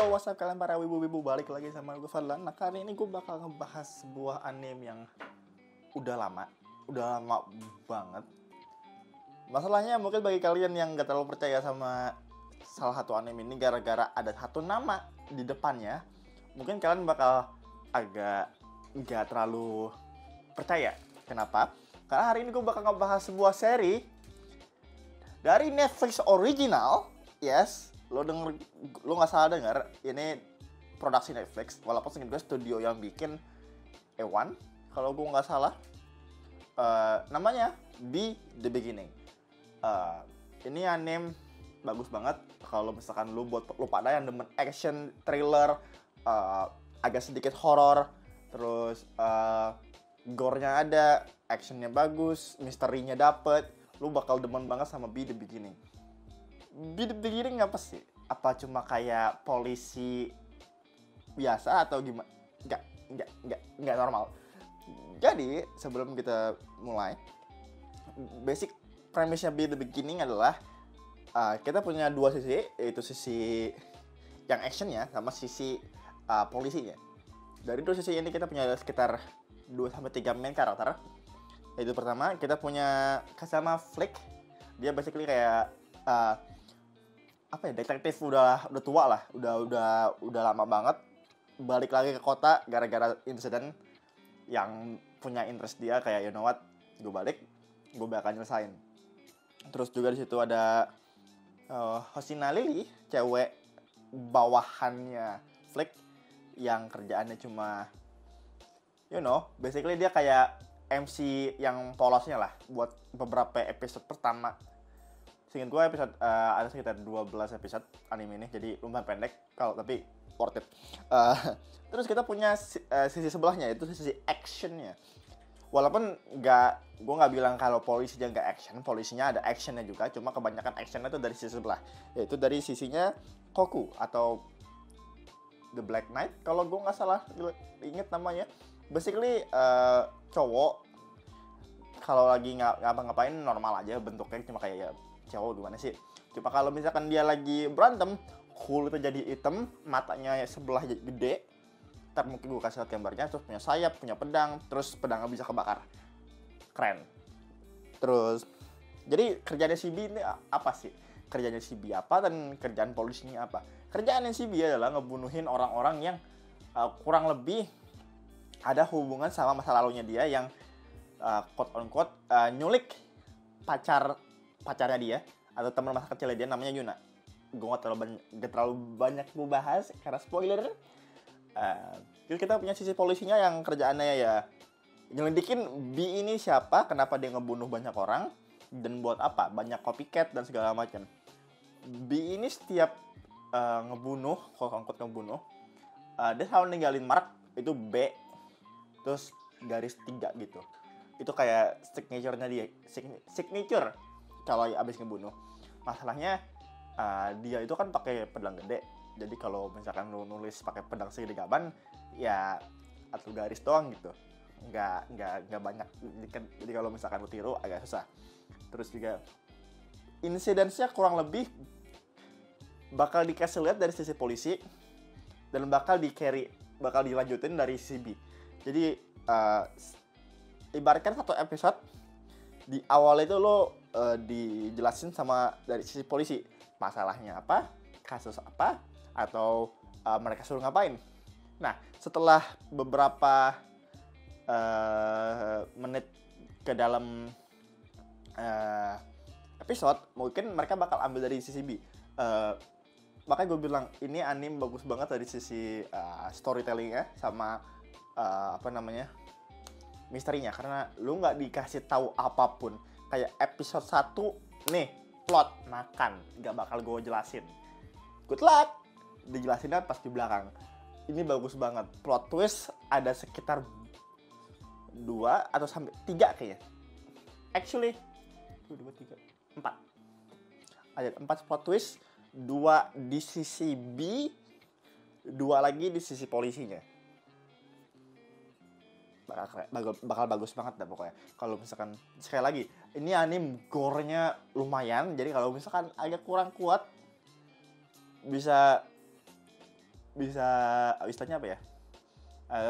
Yo, what's up kalian para wibu-wibu, balik lagi sama gue Fadlan. Nah, kali ini gue bakal ngebahas sebuah anime yang udah lama banget. Masalahnya mungkin bagi kalian yang gak terlalu percaya sama salah satu anime ini gara-gara ada satu nama di depannya, mungkin kalian bakal agak gak terlalu percaya. Kenapa? Karena hari ini gue bakal ngebahas sebuah seri dari Netflix original. Yes, lo nggak salah denger, ini produksi Netflix, walaupun seinget gue studio yang bikin A1 kalau gue nggak salah. Namanya Be The Beginning. Ini anime bagus banget kalau misalkan lu pada yang demen action thriller, agak sedikit horror, terus gore-nya ada, actionnya bagus, misterinya dapet, lu bakal demen banget sama Be The Beginning. Be The Beginning apa sih? Apa cuma kayak polisi biasa atau gimana? Enggak normal. Jadi, sebelum kita mulai, basic premise-nya Be The Beginning adalah kita punya dua sisi, yaitu sisi yang actionnya sama sisi polisinya. Dari dua sisi ini kita punya sekitar 2-3 main karakter. Yaitu pertama, kita punya Kazama Flick. Dia basically kayak detektif udah tua lah, udah lama banget, balik lagi ke kota gara-gara insiden yang punya interest dia, kayak you know what, gue bakal nyelesain. Terus juga di situ ada Hosina Lily, cewek bawahannya Flick yang kerjaannya cuma basically dia kayak MC yang polosnya lah buat beberapa episode pertama. Seingat gue episode ada sekitar 12 episode anime ini, jadi lumayan pendek tapi worth it. Terus kita punya sisi sebelahnya, itu sisi actionnya. Walaupun gue nggak bilang kalau polisinya nggak action, polisinya ada actionnya juga, cuma kebanyakan actionnya itu dari sisi sebelah, yaitu dari sisinya Koku atau The Black Knight kalau gue nggak salah inget namanya. Basically cowok kalau lagi ngapa-ngapain normal aja bentuknya, cuma kayak ya cowok gimana sih. Cuma kalau misalkan dia lagi berantem, kulitnya jadi hitam, matanya sebelah gede. Ntar mungkin gue kasih lihat gambarnya. Terus punya sayap, punya pedang, terus pedangnya bisa kebakar. Keren. Terus jadi kerjaan si B ini apa sih? Kerjaan si B apa dan kerjaan polisinya apa? Kerjaan si B adalah ngebunuhin orang-orang yang kurang lebih ada hubungan sama masa lalunya dia, yang quote on quote nyulik pacarnya dia atau teman masa kecilnya dia, namanya Yuna. Gue gak terlalu banyak gue bahas karena spoiler. Terus kita punya sisi polisinya yang kerjaannya ya nyelidikin B ini siapa, kenapa dia ngebunuh banyak orang, dan buat apa, banyak copycat dan segala macam. B ini setiap ngebunuh, dia selalu ninggalin mark, itu B terus garis 3 gitu. Itu kayak signature-nya dia, signature kalau abis ngebunuh. Masalahnya dia itu kan pakai pedang gede. Jadi kalau misalkan lu nulis pakai pedang segede gaban, ya atau garis doang gitu. Nggak banyak. Jadi kalau misalkan lu tiru agak susah. Terus juga insidensnya kurang lebih bakal dikasih lihat dari sisi polisi dan bakal dilanjutin dari sisi B. Jadi ibaratkan satu episode di awal itu lo dijelasin sama dari sisi polisi masalahnya apa, kasus apa, atau mereka suruh ngapain. Nah, setelah beberapa menit ke dalam episode, mungkin mereka bakal ambil dari sisi B. Makanya gue bilang ini anime bagus banget dari sisi storytellingnya sama misterinya, karena lu nggak dikasih tahu apapun. Kayak episode 1 nih plot makan, nggak bakal gue jelasin, good luck, dijelasinnya pas di belakang. Ini bagus banget, plot twist ada sekitar 2 atau sampai 3 kayaknya, actually 2, 3, 4 ada 4 plot twist, 2 di sisi B, 2 lagi di sisi polisinya. Bakal bagus banget dah pokoknya. Kalau misalkan sekali lagi, ini anime gore-nya lumayan, jadi kalau misalkan agak kurang kuat bisa bisa istilahnya apa ya,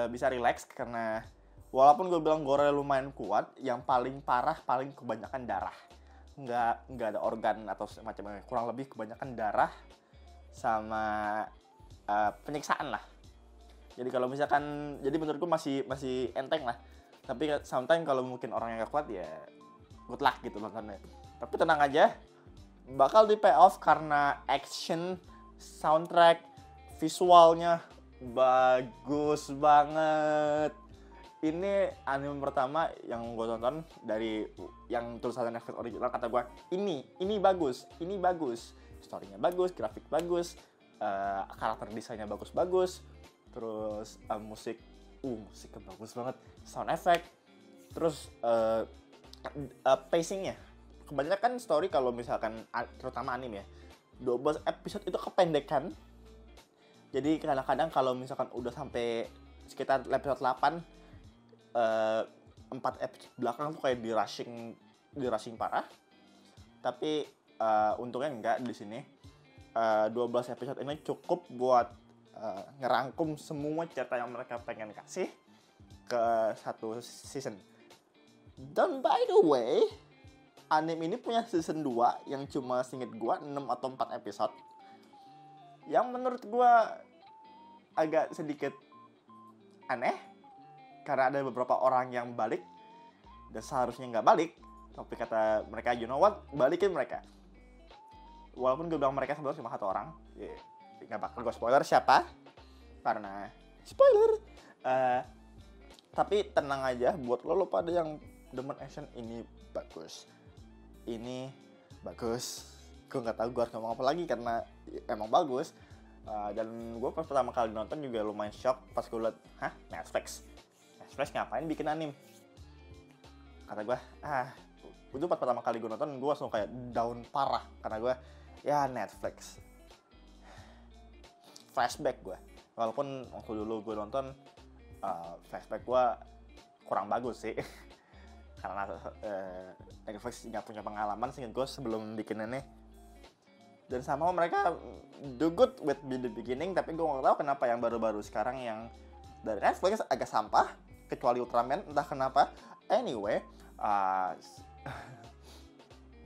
bisa relax karena walaupun gue bilang gore lumayan kuat, yang paling parah paling kebanyakan darah, nggak ada organ atau semacamnya, kurang lebih kebanyakan darah sama penyiksaan lah. Jadi kalau misalkan, jadi menurutku masih enteng lah, tapi sometimes kalau mungkin orang yang gak kuat ya good luck gitu nontonnya. Tapi tenang aja, bakal di pay off karena action, soundtrack, visualnya bagus banget. Ini anime pertama yang gue tonton dari yang tulisan Netflix original, kata gue ini bagus, storynya bagus, grafik bagus, karakter desainnya bagus, terus musiknya bagus banget, sound effect, terus pacingnya. Kebanyakan story kalau misalkan terutama anime ya, 12 episode itu kependekan. Jadi kadang-kadang kalau misalkan udah sampai sekitar episode 8, 4 episode belakang tuh kayak di rushing parah. Tapi untungnya enggak di sini. 12 episode ini cukup buat ngerangkum semua cerita yang mereka pengen kasih ke satu season. Dan by the way, anime ini punya season 2 yang cuma seinget gue 6 atau 4 episode. Yang menurut gue agak sedikit aneh, karena ada beberapa orang yang balik dan seharusnya nggak balik. Tapi kata mereka, you know what, balikin mereka. Walaupun gue bilang mereka sebenarnya cuma satu orang, nggak bakal gue spoiler siapa, karena spoiler. Tapi tenang aja, buat lo pada yang demen action, ini bagus. Gue nggak tahu gue harus ngomong apa lagi karena emang bagus. Dan gue pas pertama kali nonton juga lumayan shock pas gue liat, Netflix ngapain bikin anime? Kata gue, itu pas pertama kali gue nonton, gue langsung kayak down parah karena gue, ya Netflix. Flashback gue, walaupun waktu dulu gue nonton, flashback gue kurang bagus sih. Karena Netflix nggak punya pengalaman sih gue sebelum bikin ini. Dan sama mereka do good with the beginning, tapi gue nggak tahu kenapa yang baru-baru sekarang yang dari Netflix agak sampah, kecuali Ultraman, entah kenapa. Anyway,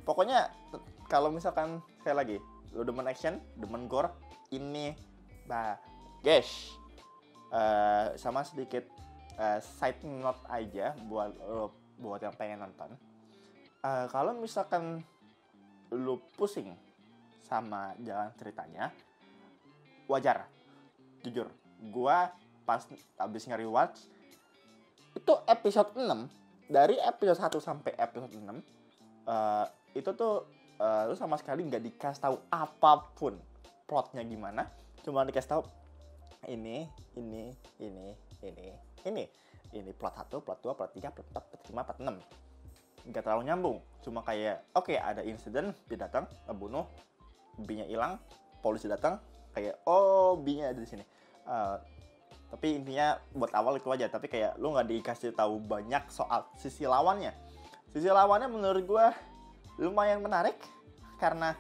pokoknya kalau misalkan sekali lagi lo demen action, demen gore, ini bagus. Sama sedikit side note aja buat yang pengen nonton. Kalau misalkan lu pusing sama jalan ceritanya, wajar. Jujur, gua pas abis nge-rewatch itu episode 6, dari episode 1 sampai episode 6, itu tuh lu sama sekali nggak dikasih tahu apapun plotnya gimana, cuma dikasih tahu ini plot 1, plot 2, plot 3, plot 4, plot 5, plot 6. Nggak terlalu nyambung, cuma kayak oke, ada insiden, dia datang ngebunuh, B-nya hilang, polisi datang, kayak B-nya ada di sini. Tapi intinya buat awal itu aja, tapi kayak lu nggak dikasih tahu banyak soal sisi lawannya. Sisi lawannya menurut gue lumayan menarik karena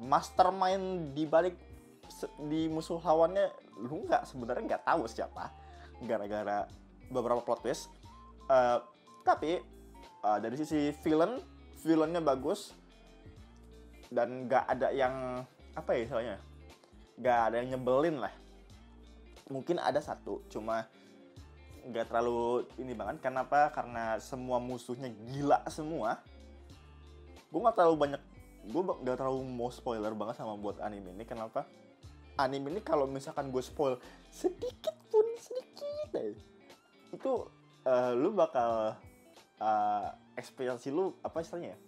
mastermind di musuh lawannya lu sebenarnya nggak tahu siapa, gara-gara beberapa plot twist. Tapi dari sisi villainnya bagus, dan nggak ada yang apa ya istilahnya, nggak ada yang nyebelin lah. Mungkin ada satu, cuma nggak terlalu ini banget. Kenapa? Karena semua musuhnya gila semua. Gue nggak terlalu mau spoiler banget sama buat anime ini. Kenapa? Anime ini kalau misalkan gue spoil sedikit itu lu bakal ekspektasi lu apa istilahnya ya,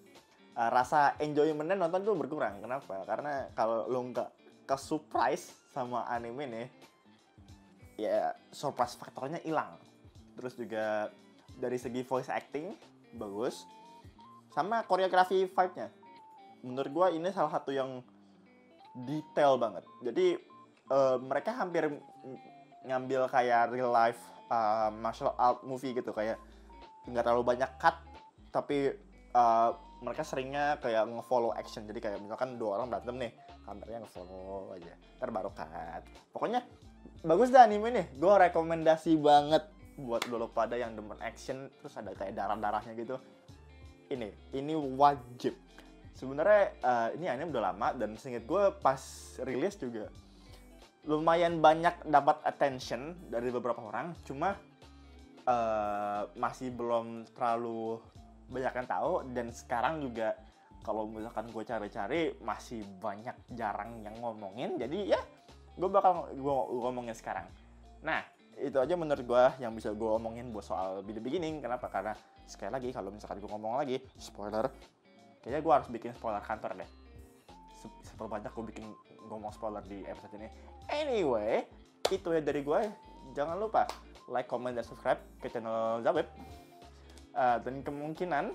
rasa enjoyment-nya nonton tuh berkurang. Kenapa? Karena kalau lu nggak ke surprise sama anime ini, ya surprise faktornya hilang. Terus juga dari segi voice acting bagus, sama koreografi fight-nya. Menurut gue ini salah satu yang detail banget. Jadi mereka hampir ngambil kayak real life martial art movie gitu, kayak nggak terlalu banyak cut, tapi mereka seringnya kayak nge-follow action. Jadi kayak misalkan 2 orang berantem nih, kameranya nge-follow aja, ntar baru cut. Pokoknya bagus dah anime nih, gue rekomendasi banget buat lo pada yang demen action terus ada kayak darah-darahnya gitu. Ini wajib. Sebenarnya ini anime udah lama dan seinget gue pas rilis juga lumayan banyak dapat attention dari beberapa orang, cuma masih belum terlalu banyak yang tahu. Dan sekarang juga kalau misalkan gue cari-cari masih banyak jarang yang ngomongin, jadi ya gue bakal ngomongin sekarang. Nah, itu aja menurut gue yang bisa gue omongin buat soal Be The Beginning. Kenapa? Karena sekali lagi kalau misalkan gue ngomong lagi spoiler, kayaknya gue harus bikin spoiler kantor deh. Seperbanyak gue bikin ngomong spoiler di episode ini. Anyway, itu ya dari gue. Jangan lupa like, comment, dan subscribe ke channel Zaweb. Dan kemungkinan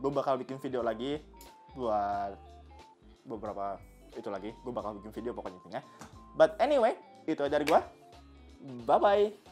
gue bakal bikin video lagi buat beberapa itu lagi. Gue bakal bikin video pokoknya intinya. But anyway, itu aja dari gue. Bye-bye.